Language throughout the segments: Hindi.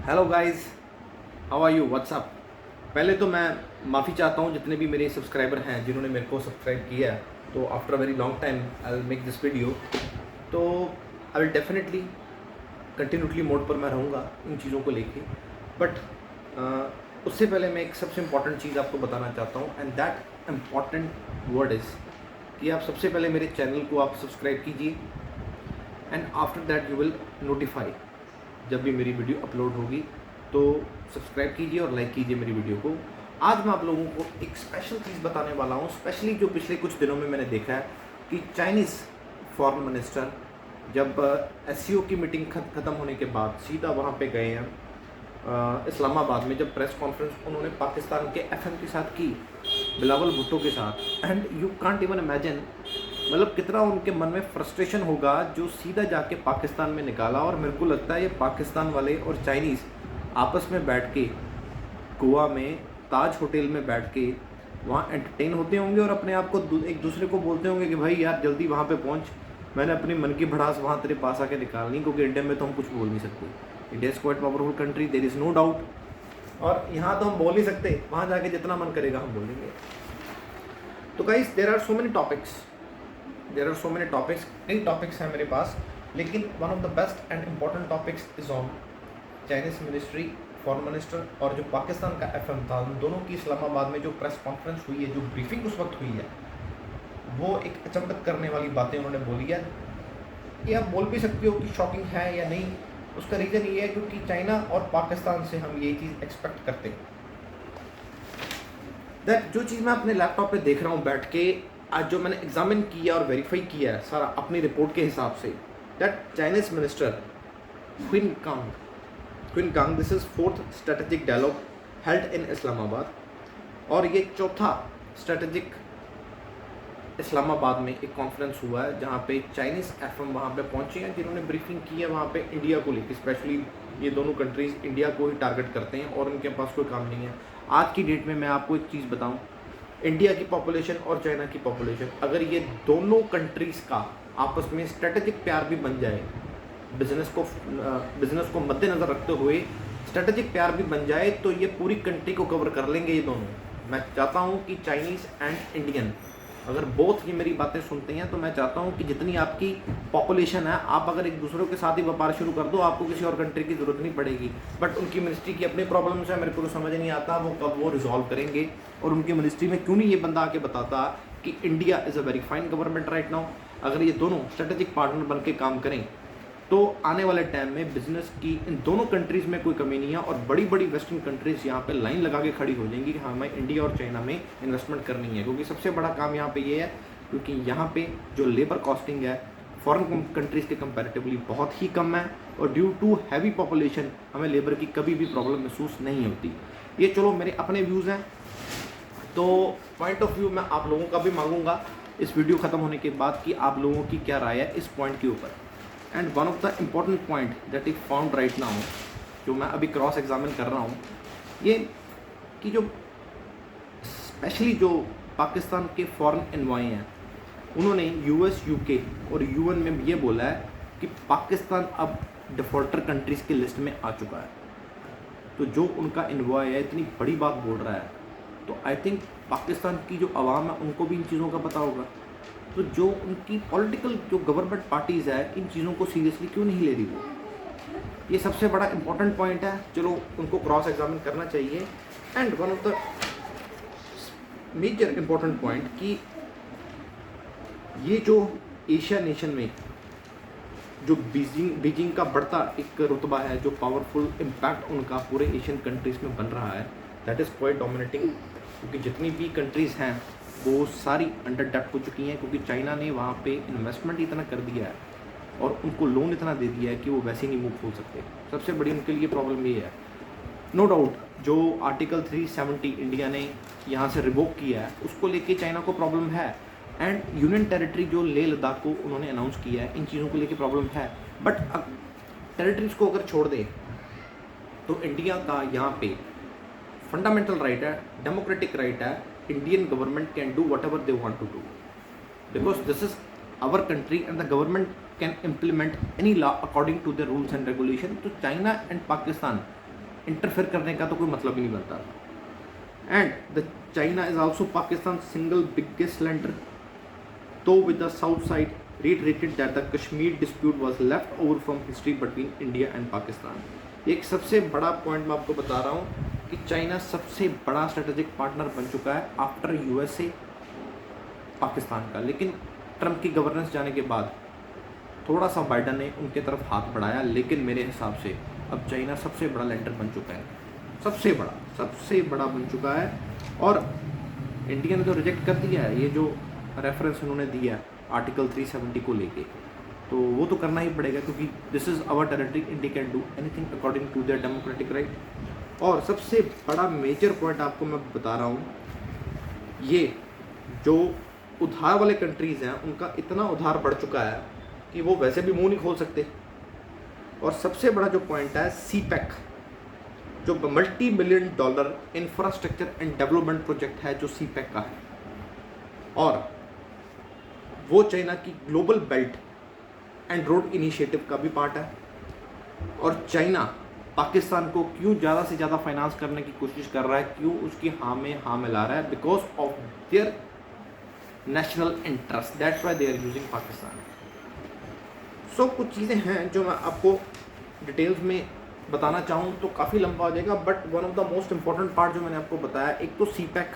Hello guys, how are you, what's up. पहले तो मैं माफ़ी चाहता हूँ जितने भी मेरे सब्सक्राइबर हैं जिन्होंने मेरे को सब्सक्राइब किया है। तो after very long time I will make this video. तो आई विल डेफिनेटली कंटिन्यूटली मोड पर मैं रहूँगा इन चीज़ों को लेके। बट उससे पहले मैं एक सबसे इम्पॉर्टेंट चीज़ आपको बताना चाहता हूँ, and that important word is कि आप सबसे पहले मेरे चैनल को आप सब्सक्राइब कीजिए, and after that you will notify जब भी मेरी वीडियो अपलोड होगी। तो सब्सक्राइब कीजिए और लाइक कीजिए मेरी वीडियो को। आज मैं आप लोगों को एक स्पेशल चीज़ बताने वाला हूँ, स्पेशली जो पिछले कुछ दिनों में मैंने देखा है कि चाइनीज़ फॉरेन मिनिस्टर जब एससीओ की मीटिंग ख़त्म होने के बाद सीधा वहाँ पे गए हैं इस्लामाबाद में। जब प्रेस कॉन्फ्रेंस उन्होंने पाकिस्तान के एफएम के साथ की, बिलावल भुट्टो के साथ, and you can't even imagine मतलब कितना उनके मन में फ्रस्ट्रेशन होगा जो सीधा जाके पाकिस्तान में निकाला। और मेरे को लगता है ये पाकिस्तान वाले और चाइनीज़ आपस में बैठ के गोवा में ताज होटल में बैठ के वहाँ एंटरटेन होते होंगे और अपने आप को एक दूसरे को बोलते होंगे कि भाई यार जल्दी वहाँ पे पहुँच, मैंने अपनी मन की भड़ास वहाँ तेरे पास आके निकालनी, क्योंकि इंडिया में तो हम कुछ बोल नहीं सकते। India is quite powerful country, there is no doubt. और यहाँ तो हम बोल नहीं सकते, वहाँ जाके जितना मन करेगा हम बोलेंगे। तो guys there are so many topics, कई टॉपिक्स हैं मेरे पास, लेकिन one of the best and important topics is on Chinese ministry, foreign minister और जो पाकिस्तान का एफएम था, उन दोनों की इस्लामाबाद में जो प्रेस कॉन्फ्रेंस हुई है, जो ब्रीफिंग उस वक्त हुई है, वो एक अचंभत करने वाली बातें उन्होंने बोली है। ये आप बोल भी सकते हो कि शॉकिंग है या नहीं। उसका रीज़न ये है क्योंकि चाइना और पाकिस्तान से हम ये चीज़ एक्सपेक्ट करते हैं। दैट जो चीज़ मैं अपने लैपटॉप पे देख रहा हूँ बैठ के, आज जो मैंने एग्जामिन किया और वेरीफाई किया है सारा अपनी रिपोर्ट के हिसाब से, that Chinese minister Qin Gang, this is fourth strategic dialogue held in Islamabad, और ये चौथा स्ट्रेटेजिक इस्लामाबाद में एक कॉन्फ्रेंस हुआ है जहाँ पे चाइनीज़ एफएम वहाँ पे पहुँचे हैं, जिन्होंने ब्रीफिंग की है वहाँ पे इंडिया को लेकर। स्पेशली ये दोनों कंट्रीज़ इंडिया को ही टारगेट करते हैं और उनके पास कोई काम नहीं है। आज की डेट में मैं आपको एक चीज़ बताऊँ, इंडिया की पॉपुलेशन और चाइना की पॉपुलेशन, अगर ये दोनों कंट्रीज़ का आपस में स्ट्रेटेजिक प्यार भी बन जाए, बिजनेस को मद्देनज़र रखते हुए स्ट्रेटेजिक प्यार भी बन जाए, तो ये पूरी कंट्री को कवर कर लेंगे ये दोनों। मैं चाहता हूँ कि चाइनीज़ एंड इंडियन अगर बोथ ये मेरी बातें सुनते हैं, तो मैं चाहता हूँ कि जितनी आपकी पॉपुलेशन है, आप अगर एक दूसरे के साथ ही व्यापार शुरू कर दो, आपको किसी और कंट्री की ज़रूरत नहीं पड़ेगी। बट उनकी मिनिस्ट्री की अपनी प्रॉब्लम्स है, मेरे को तो समझ नहीं आता वो कब वो रिजॉल्व करेंगे। और उनकी मिनिस्ट्री में क्यों नहीं ये बंदा आके बताता कि India is a very fine government right now. अगर ये दोनों स्ट्रेटेजिक पार्टनर बन के काम करें तो आने वाले टाइम में बिजनेस की इन दोनों कंट्रीज़ में कोई कमी नहीं है, और बड़ी बड़ी वेस्टर्न कंट्रीज़ यहाँ पे लाइन लगा के खड़ी हो जाएंगी कि हाँ हमें इंडिया और चाइना में इन्वेस्टमेंट करनी है। क्योंकि सबसे बड़ा काम यहाँ पे ये है, क्योंकि यहाँ पे जो लेबर कॉस्टिंग है फॉरेन कंट्रीज़ के कंपैरेटिवली बहुत ही कम है, और ड्यू टू हैवी पॉपुलेशन हमें लेबर की कभी भी प्रॉब्लम महसूस नहीं होती। ये चलो मेरे अपने व्यूज़ हैं, तो पॉइंट ऑफ व्यू मैं आप लोगों का भी मांगूंगा इस वीडियो ख़त्म होने के बाद कि आप लोगों की क्या राय है इस पॉइंट के ऊपर। And one of the important point that is found right now, जो मैं अभी क्रॉस एग्जामिन कर रहा हूँ, ये कि जो स्पेशली जो पाकिस्तान के फॉरेन एनवॉय हैं, उन्होंने यूएस, यूके और यूएन में ये बोला है कि पाकिस्तान अब डिफ़ॉल्टर कंट्रीज़ की लिस्ट में आ चुका है। तो जो उनका एनवॉय है इतनी बड़ी बात बोल रहा है, तो आई थिंक पाकिस्तान की जो आवाम है उनको भी इन चीज़ों का पता होगा। तो जो उनकी पॉलिटिकल जो गवर्नमेंट पार्टीज़ है इन चीज़ों को सीरियसली क्यों नहीं ले रही वो, ये सबसे बड़ा इंपॉर्टेंट पॉइंट है। चलो उनको क्रॉस एग्जामिन करना चाहिए। And one of the major important point कि ये जो एशिया नेशन में जो बीजिंग का बढ़ता एक रुतबा है, जो पावरफुल इम्पैक्ट उनका पूरे एशियन कंट्रीज़ में बन रहा है, दैट इज़ क्वाइट डोमिनेटिंग। क्योंकि जितनी भी कंट्रीज़ हैं वो सारी अंडर डेप्ट हो चुकी हैं, क्योंकि चाइना ने वहाँ पे इन्वेस्टमेंट इतना कर दिया है और उनको लोन इतना दे दिया है कि वो वैसे ही नहीं मूव हो सकते। सबसे बड़ी उनके लिए प्रॉब्लम ये है। नो डाउट जो आर्टिकल 370 इंडिया ने यहाँ से रिवोक किया है उसको लेके चाइना को प्रॉब्लम है, एंड यूनियन टेरिटरी जो लेह लद्दाख को उन्होंने अनाउंस किया है, इन चीज़ों को लेके प्रॉब्लम है। बट टेरिटरीज को अगर छोड़ दे तो इंडिया का यहाँ पे फंडामेंटल राइट है, डेमोक्रेटिक राइट है, Indian government can do whatever they want to do, because this is our country and the government can implement any law according to the rules and regulation. तो चाइना एंड पाकिस्तान इंटरफेयर करने का तो कोई मतलब ही नहीं बनता था। And the China is also Pakistan single biggest lender, तो with the south side reiterated that the Kashmir dispute was left over from history between India and Pakistan। एक सबसे बड़ा पॉइंट मैं आपको बता रहा हूँ कि चाइना सबसे बड़ा स्ट्रेटेजिक पार्टनर बन चुका है आफ्टर यूएसए पाकिस्तान का। लेकिन ट्रंप की गवर्नेंस जाने के बाद थोड़ा सा बाइडन ने उनके तरफ हाथ बढ़ाया, लेकिन मेरे हिसाब से अब चाइना सबसे बड़ा लेंडर बन चुका है, सबसे बड़ा बन चुका है। और इंडिया ने तो रिजेक्ट कर दिया है, ये जो रेफरेंस उन्होंने दिया आर्टिकल 370 को लेके, तो वो तो करना ही पड़ेगा क्योंकि this is our territory, India can do anything according to their democratic right. और सबसे बड़ा मेजर पॉइंट आपको मैं बता रहा हूँ, ये जो उधार वाले कंट्रीज़ हैं उनका इतना उधार बढ़ चुका है कि वो वैसे भी मुंह नहीं खोल सकते। और सबसे बड़ा जो पॉइंट है सीपैक, जो multi billion dollar infrastructure and development project है जो सीपैक का है, और वो चाइना की global belt and road initiative का भी पार्ट है। और चाइना पाकिस्तान को क्यों ज़्यादा से ज़्यादा फाइनेंस करने की कोशिश कर रहा है, क्यों उसकी हाँ में हाँ मिला रहा है, because of their national interest, that's why they are using Pakistan. So कुछ चीज़ें हैं जो मैं आपको डिटेल्स में बताना चाहूँ तो काफ़ी लंबा हो जाएगा, but one of the most important part जो मैंने आपको बताया, एक तो सीपैक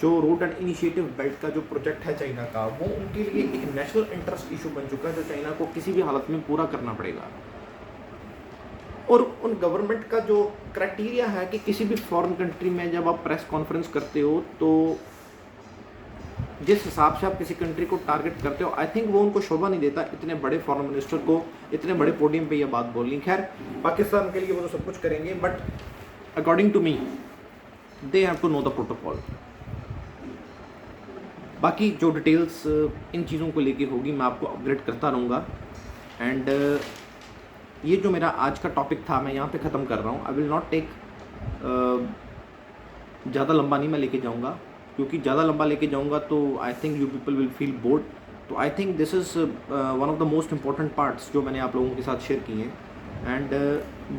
जो रोड एंड इनिशिएटिव बेल्ट का जो प्रोजेक्ट है चाइना का, वो उनके लिए एक नेशनल इंटरेस्ट इशू बन चुका है जो चाइना को किसी भी हालत में पूरा करना पड़ेगा। और उन गवर्नमेंट का जो क्राइटेरिया है कि किसी भी फॉरेन कंट्री में जब आप प्रेस कॉन्फ्रेंस करते हो तो जिस हिसाब से आप किसी कंट्री को टारगेट करते हो, आई थिंक वो उनको शोभा नहीं देता इतने बड़े फॉरेन मिनिस्टर को इतने बड़े पोडियम पे ये बात बोलनी। खैर पाकिस्तान के लिए वो तो सब कुछ करेंगे, but according to me they have to know the protocol. बाकी जो डिटेल्स इन चीज़ों को लेके होगी मैं आपको अपडेट करता रहूँगा। एंड ये जो मेरा आज का टॉपिक था मैं यहाँ पे ख़त्म कर रहा हूँ। आई विल नॉट टेक, ज़्यादा लंबा नहीं मैं लेके जाऊँगा, क्योंकि ज़्यादा लंबा लेके जाऊँगा तो I think you people will feel bored. तो I think this is one of the most important parts जो मैंने आप लोगों के साथ शेयर किए हैं। एंड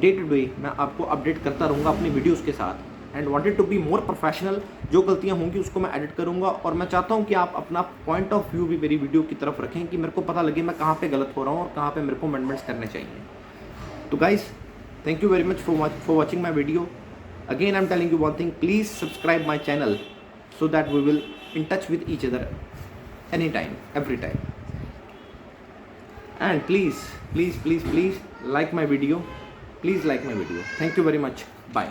डे टू डे मैं आपको अपडेट करता रहूँगा अपनी वीडियोज़ के साथ, and wanted to be more professional. जो गलतियां होंगी उसको मैं एडिट करूंगा, और मैं चाहता हूं कि आप अपना पॉइंट ऑफ व्यू भी मेरी वीडियो की तरफ रखें कि मेरे को पता लगे मैं कहां पे गलत हो रहा हूं और कहां पे मेरे को अमेंडमेंट्स करने चाहिए। तो guys, thank you very much for watching my video. Again I am telling you one thing, please subscribe my channel so that we will in touch with each other anytime, every time. And please like my video. Please like my video. Thank you very much. Bye.